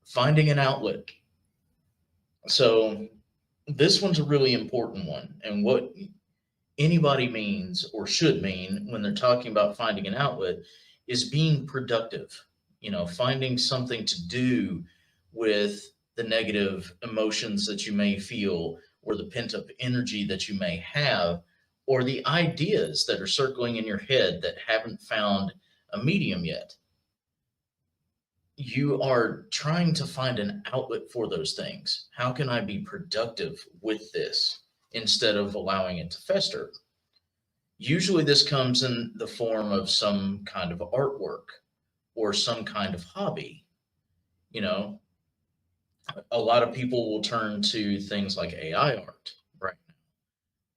finding an outlet. So this one's a really important one. And what anybody means or should mean when they're talking about finding an outlet is being productive, finding something to do with the negative emotions that you may feel or the pent up energy that you may have or the ideas that are circling in your head that haven't found a medium yet. You are trying to find an outlet for those things. How can I be productive with this instead of allowing it to fester? Usually, this comes in the form of some kind of artwork or some kind of hobby. You know, a lot of people will turn to things like AI art right now,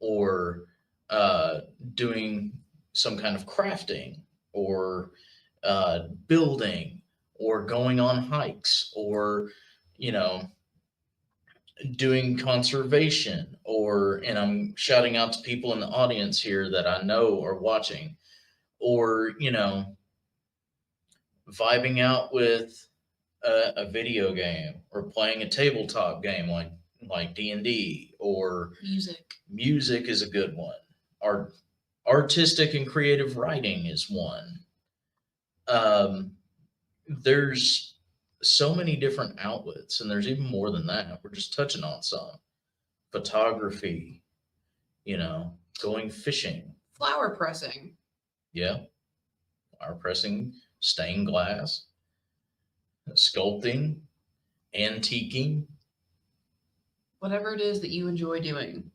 or uh, doing some kind of crafting, or building, or going on hikes, or you know, doing conservation, and I'm shouting out to people in the audience here that I know are watching, or vibing out with a video game or playing a tabletop game like D&D, or Music. music is a good one. Art, artistic and creative writing is one. Um, there's so many different outlets, and there's even more than that. We're just touching on some photography, you know, going fishing. Flower pressing. Yeah, our pressing, stained glass, sculpting, antiquing. Whatever it is that you enjoy doing.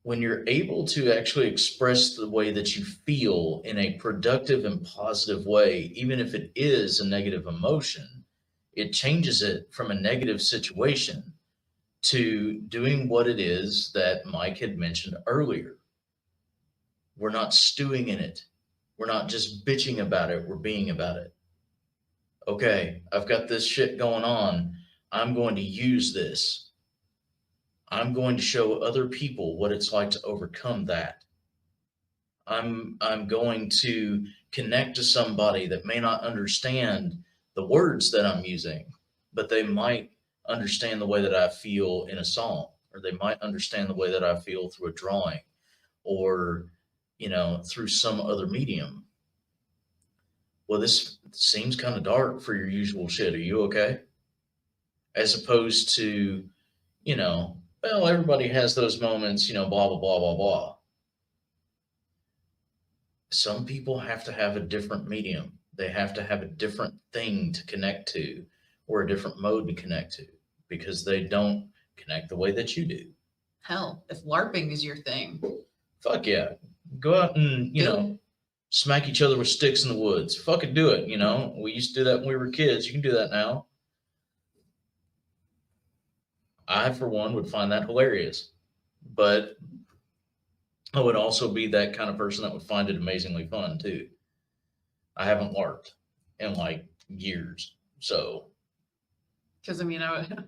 When you're able to actually express the way that you feel in a productive and positive way, even if it is a negative emotion, it changes it from a negative situation to doing what it is that Mike had mentioned earlier. We're not stewing in it. We're not just bitching about it. We're being about it. Okay, I've got this shit going on. I'm going to use this. I'm going to show other people what it's like to overcome that. I'm going to connect to somebody that may not understand the words that I'm using, but they might understand the way that I feel in a song, or they might understand the way that I feel through a drawing, or through some other medium. Well, this seems kind of dark for your usual shit. Are you okay? As opposed to, well, everybody has those moments, blah blah blah blah blah. Some people have to have a different medium. They have to have a different thing to connect to, or a different mode to connect to, because they don't connect the way that you do. Hell, if LARPing is your thing, Fuck yeah. Go out and, smack each other with sticks in the woods. Fucking do it, We used to do that when we were kids. You can do that now. I, for one, would find that hilarious. But I would also be that kind of person that would find it amazingly fun, too. I haven't LARPed in like years. So. Because that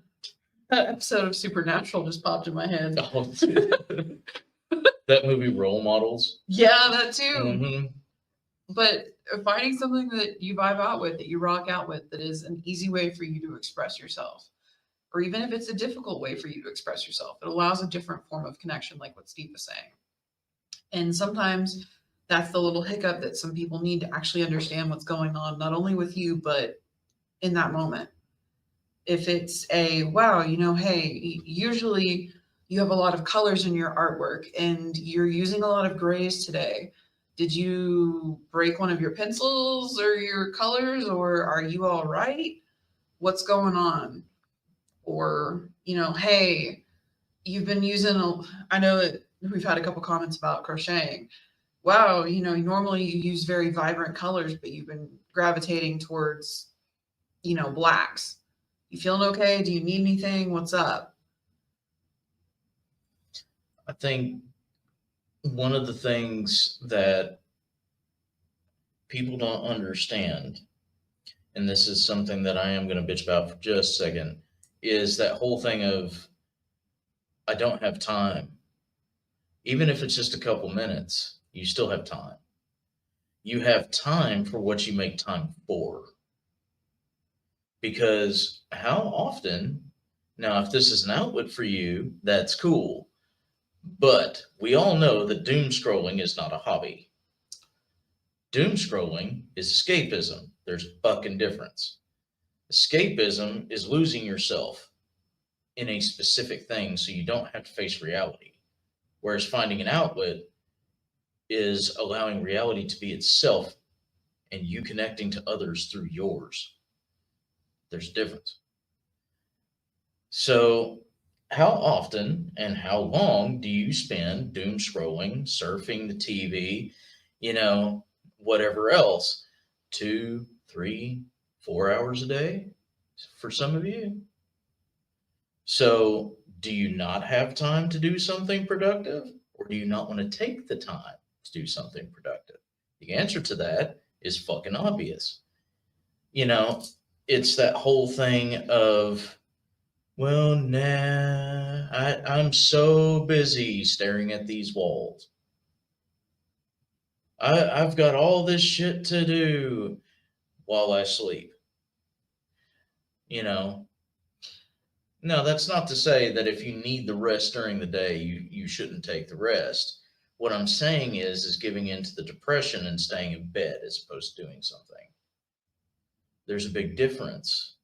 episode of Supernatural just popped in my head. Oh, that movie, Role Models. Yeah, that too. Mm-hmm. But finding something that you vibe out with, that you rock out with, that is an easy way for you to express yourself. Or even if it's a difficult way for you to express yourself, it allows a different form of connection, like what Steve was saying. And sometimes that's the little hiccup that some people need to actually understand what's going on, not only with you, but in that moment. If it's wow, hey, usually you have a lot of colors in your artwork and you're using a lot of grays today. Did you break one of your pencils or your colors, or are you all right? What's going on? Or, hey, you've been using, I know that we've had a couple comments about crocheting. Wow, normally you use very vibrant colors, but you've been gravitating towards, blacks. You feeling okay? Do you need anything? What's up? I think one of the things that people don't understand, and this is something that I am going to bitch about for just a second, is that whole thing of, I don't have time. Even if it's just a couple minutes, you still have time. You have time for what you make time for. Because how often, now, if this is an outlet for you, that's cool. But we all know that doom scrolling is not a hobby. Doom scrolling is escapism. There's a fucking difference. Escapism is losing yourself in a specific thing so you don't have to face reality. Whereas finding an outlet is allowing reality to be itself and you connecting to others through yours. There's a difference. So, how often and how long do you spend doom scrolling, surfing the TV, you know, whatever else? 2, 3, 4 hours a day for some of you. So, do you not have time to do something productive? Or do you not want to take the time to do something productive? The answer to that is fucking obvious. You know, it's that whole thing of, well, nah, I'm so busy staring at these walls. I've got all this shit to do while I sleep. You know, no, that's not to say that if you need the rest during the day, you shouldn't take the rest. What I'm saying is giving into the depression and staying in bed as opposed to doing something. There's a big difference.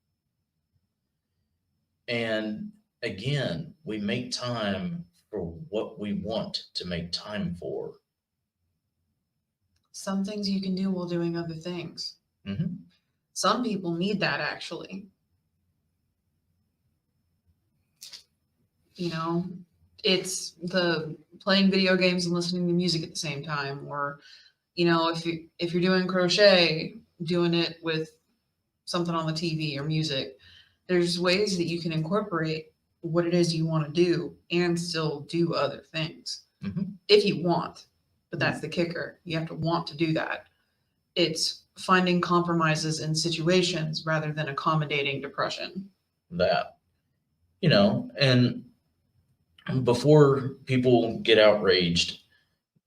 And again, we make time for what we want to make time for. Some things you can do while doing other things. Hmm. Some people need that actually. You know, it's the playing video games and listening to music at the same time, or if you're doing crochet, doing it with something on the TV or music. There's ways that you can incorporate what it is you want to do and still do other things Hmm. if you want. But that's the kicker. You have to want to do that. It's finding compromises in situations rather than accommodating depression. That, and before people get outraged,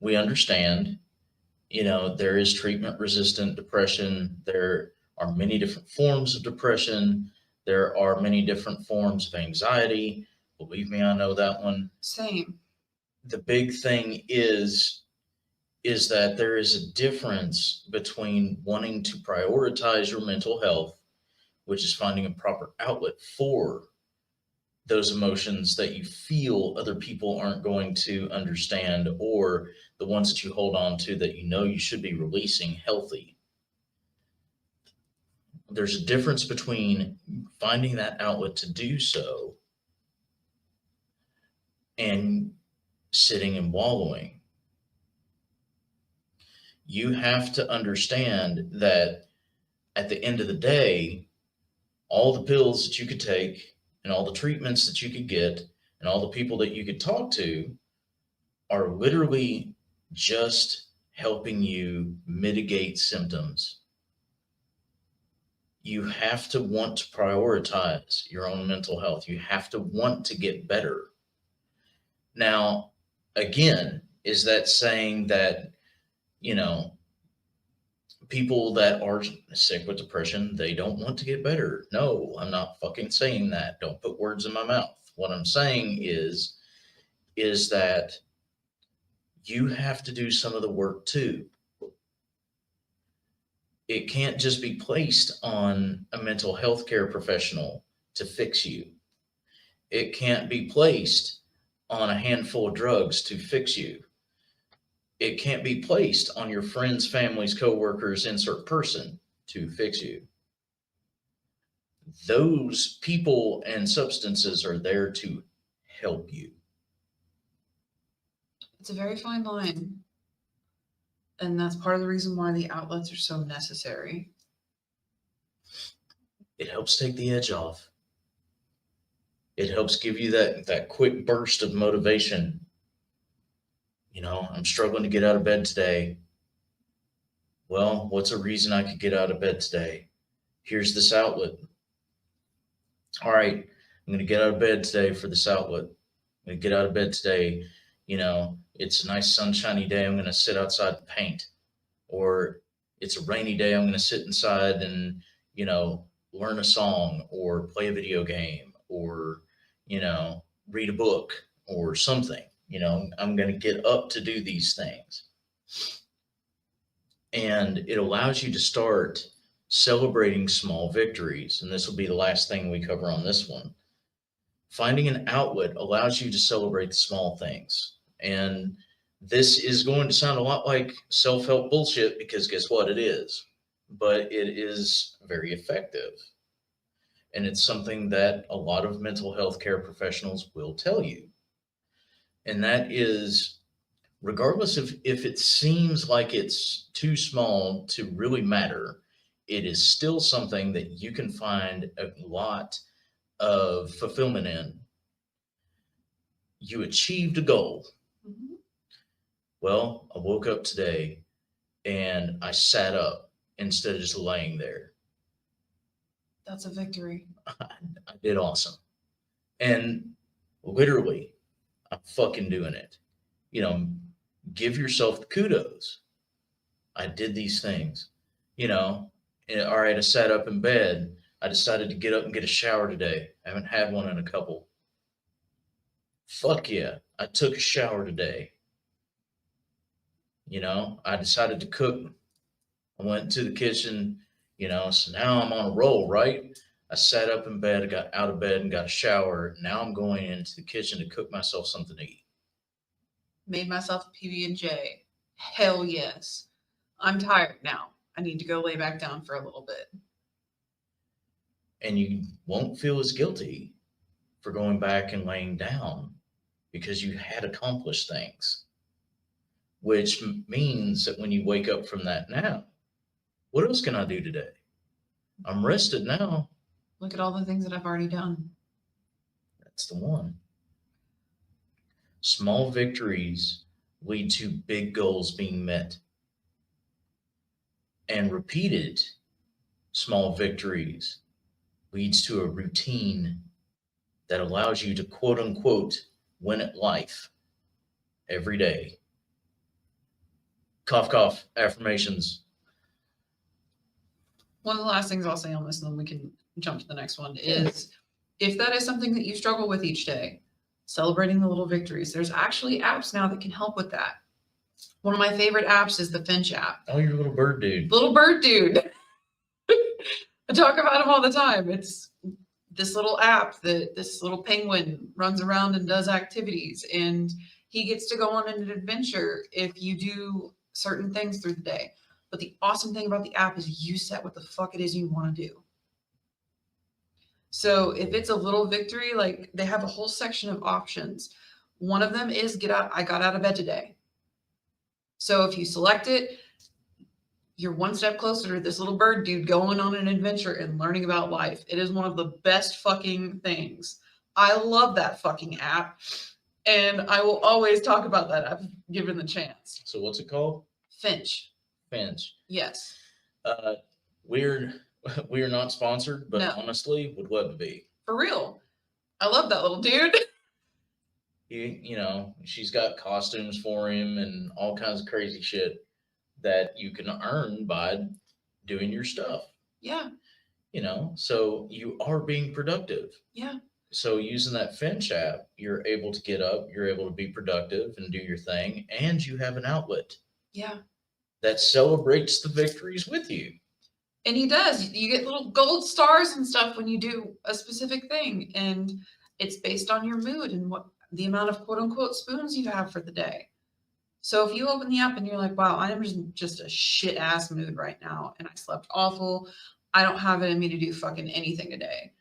we understand, there is treatment resistant depression. There are many different forms of depression. There are many different forms of anxiety. Believe me, I know that one. Same. The big thing is that there is a difference between wanting to prioritize your mental health, which is finding a proper outlet for those emotions that you feel other people aren't going to understand, or the ones that you hold on to that you know you should be releasing healthy. There's a difference between finding that outlet to do so and sitting and wallowing. You have to understand that at the end of the day, all the pills that you could take and all the treatments that you could get and all the people that you could talk to are literally just helping you mitigate symptoms. You have to want to prioritize your own mental health. You have to want to get better. Now, again, is that saying that, you know, people that are sick with depression, they don't want to get better? No, I'm not fucking saying that. Don't put words in my mouth. What I'm saying is that you have to do some of the work too. It can't just be placed on a mental health care professional to fix you. It can't be placed on a handful of drugs to fix you. It can't be placed on your friends, families, coworkers, insert person to fix you. Those people and substances are there to help you. It's a very fine line. And that's part of the reason why the outlets are so necessary. It helps take the edge off. It helps give you that quick burst of motivation. I'm struggling to get out of bed today. Well, what's a reason I could get out of bed today? Here's this outlet. All right, I'm going to get out of bed today for this outlet. I'm going to get out of bed today. It's a nice sunshiny day. I'm going to sit outside and paint. Or it's a rainy day. I'm going to sit inside and, learn a song or play a video game or, read a book or something. I'm going to get up to do these things. And it allows you to start celebrating small victories. And this will be the last thing we cover on this one. Finding an outlet allows you to celebrate the small things. And this is going to sound a lot like self help bullshit because guess what? It is. But it is very effective. And it's something that a lot of mental health care professionals will tell you. And that is, regardless of if it seems like it's too small to really matter, it is still something that you can find a lot of fulfillment in. You achieved a goal. Mhm. Well, I woke up today and I sat up instead of just laying there. That's a victory. I did awesome. And literally, I'm fucking doing it. You know, give yourself the kudos. I did these things. You know, all right, I sat up in bed. I decided to get up and get a shower today. I haven't had one in a couple. Fuck yeah, I took a shower today. I decided to cook. I went to the kitchen, so now I'm on a roll, right? I sat up in bed, got out of bed and got a shower. Now I'm going into the kitchen to cook myself something to eat. Made myself a PB&J. Hell yes. I'm tired now. I need to go lay back down for a little bit. And you won't feel as guilty for going back and laying down because you had accomplished things, which means that when you wake up from that nap, what else can I do today? I'm rested now. Look at all the things that I've already done. That's the one. Small victories lead to big goals being met. And repeated small victories leads to a routine that allows you to quote unquote win at life every day. Cough, cough, affirmations. One of the last things I'll say on this, and then we can jump to the next one, is if that is something that you struggle with each day, celebrating the little victories, there's actually apps now that can help with that. One of my favorite apps is the Finch app. Oh, your little bird dude. Little bird dude. I talk about him all the time. It's this little app that this little penguin runs around and does activities, and he gets to go on an adventure if you do certain things through the day. But the awesome thing about the app is you set what the fuck it is you want to do. So if it's a little victory, like they have a whole section of options. One of them is I got out of bed today. So if you select it, you're one step closer to this little bird dude going on an adventure and learning about life. It is one of the best fucking things. I love that fucking app. And I will always talk about that app given the chance. So what's it called? Finch. Finch. Yes. We are not sponsored, but No. honestly, would love to be. For real. I love that little dude. She's got costumes for him and all kinds of crazy shit that you can earn by doing your stuff. Yeah. So you are being productive. Yeah. So using that Finch app, you're able to get up, you're able to be productive and do your thing, and you have an outlet. Yeah. That celebrates the victories with you. And he does. You get little gold stars and stuff when you do a specific thing. And it's based on your mood and what the amount of quote unquote spoons you have for the day. So if you open the app and you're like, wow, I'm just a shit ass mood right now and I slept awful, I don't have it in me to do fucking anything today.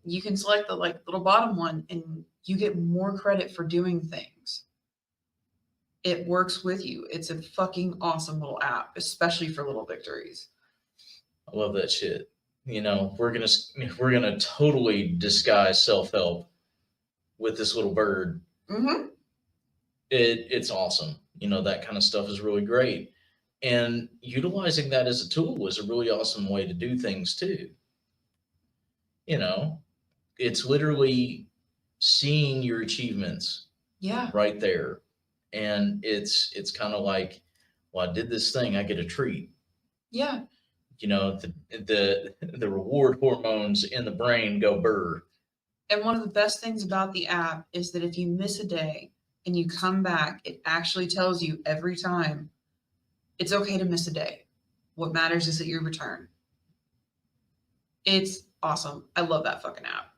You can select the little bottom one and you get more credit for doing things. It works with you. It's a fucking awesome little app, especially for little victories. I love that shit. We're gonna totally disguise self-help with this little bird. Mm-hmm. It's awesome. That kind of stuff is really great. And utilizing that as a tool is a really awesome way to do things too. It's literally seeing your achievements right there. And it's kind of like, well, I did this thing, I get a treat. Yeah. the reward hormones in the brain go burr. And one of the best things about the app is that if you miss a day and you come back, it actually tells you every time it's okay to miss a day. What matters is that you return. It's awesome. I love that fucking app.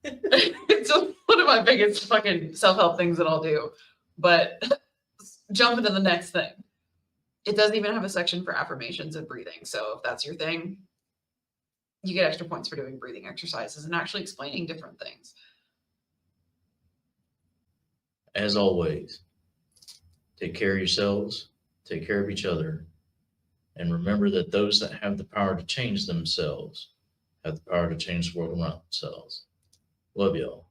It's one of my biggest fucking self-help things that I'll do. But jump into the next thing. It doesn't even have a section for affirmations and breathing. So if that's your thing, you get extra points for doing breathing exercises and actually explaining different things. As always, take care of yourselves, take care of each other, and remember that those that have the power to change themselves have the power to change the world around themselves. Love y'all.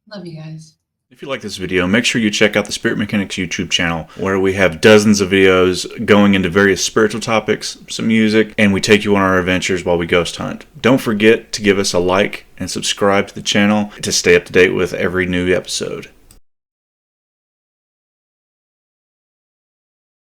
Love you guys. If you like this video, make sure you check out the Spirit Mechanics YouTube channel, where we have dozens of videos going into various spiritual topics, some music, and we take you on our adventures while we ghost hunt. Don't forget to give us a like and subscribe to the channel to stay up to date with every new episode.